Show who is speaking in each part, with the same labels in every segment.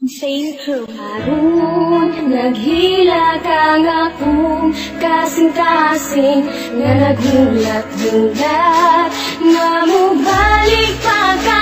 Speaker 1: Insane crew. Harun, naghilag ang akong kasing-kasing nga naghulat-hulat nga mubalik pa ka.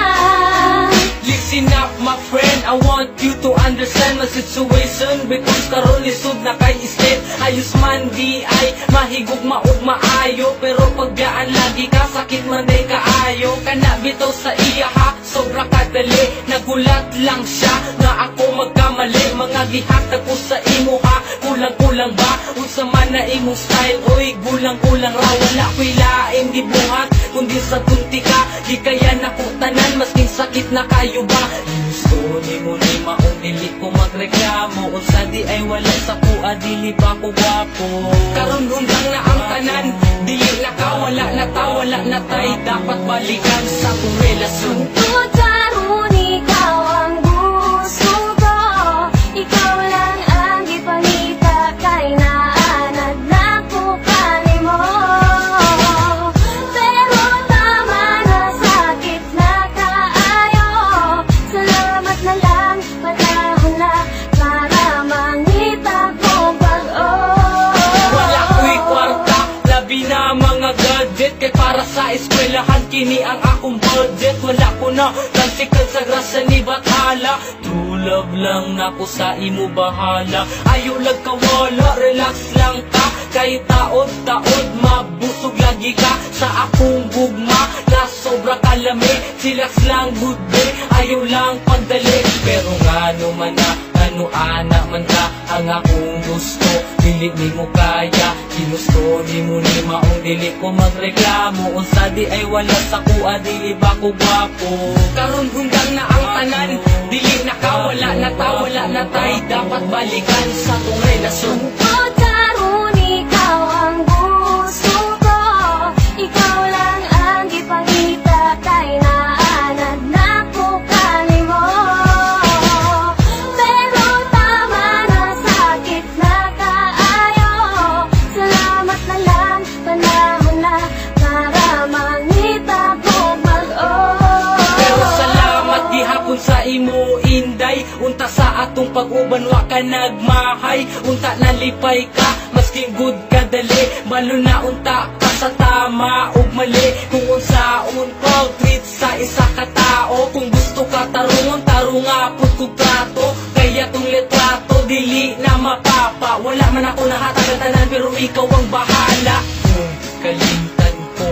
Speaker 2: Listen up my friend, I want you to understand my situation because karon lisod na kay islit. Ayos man di ay mahigog maod maayo, pero pagbiyaan lagi ka sakit man day kaayo. Kana bitaw sa iya ha, sobra kadali. Nagulat lang siya na ako magkamali. Mga gihatag ko sa imo ha, kulang-kulang ba? Unsa man na imong style, oy gulang-kulang ra. Wala ko'y lain gibuhat kundi sa tunti ka. Di kaya nako tanan maskin sakit na kayo ba? Gusto ni mo ni maong dili ko magreklamo. Unsa di ay wala sa kuha, dili ba ko gwapo? Karon hunggang na ang tanan, dili na ka, wala na ta, wala na tay. Dapat balikan sa kong relasyon.
Speaker 1: Tungkol karon, ikaw ang gusto ko. Ikaw lang ang ipangita kay naanad na ko kanimo. Pero tama na, sakit na kaayo. Salamat na lang, panahon na para mangita kong pag-o.
Speaker 2: Wala ko'y kwarta, labi na mga gadget. Kay para sa eskwelahan, kini ang akong budget. Wala ko na tansikan sa grasa ni Bathala. True love lang na ko sa imo bahala. Ayaw lang kawala, relax lang ka. Kay taod-taod, mabusog lagi ka sa akong gugma na sobra kalami. Chillax lang good day, ayaw lang pagdali. Pero nga naman na, ano ana man ka ang akong gusto. Dili ni mo kaya, ginusto ni mo ni maong dili ko magreklamo. Unsa di ay wala sa kuha, dili ba ko gwapo? Karon hunggang na ang tanan, dili na ka, wala na ta, wala na tay. Dapat balikan sa tong relasyon.
Speaker 1: Tungkol karon, ikaw ang gusto ko. Ikaw lang ang ipangita kay naanad na ko kanimo. Pero tama na, sakit na kaayo. Salamat na lang, panahon na para mangita kong pag-o.
Speaker 2: Pero salamat gihapon sa imo inday. Unta sa atong pag-uban wa ka nagmahay. Unta nalipay ka, masking good ka dali. Malo na unta ka sa tama ug mali. Kung unsaon pag treat sa isa ka tao. Kung gusto ka tarungon, tarunga pud kog trato. Kaya tong litrato dili na mapapa. Wala man ako nahatag tanan, pero ikaw ang bahala. Kung kalimtan ko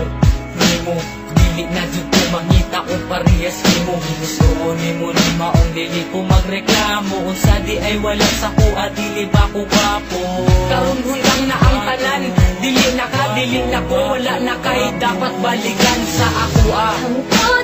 Speaker 2: nimo, dili na jud ko mangita o parehas nimo. Gusto nimo ni maong dili ko magreklamo. Unsa di ay wala sa kuha, dili ba ko gwapo? Karon hunggang na ang tanan, dili na ka, dili na ko, wala na kay. Dapat balikan sa ako ah.
Speaker 1: Tungkol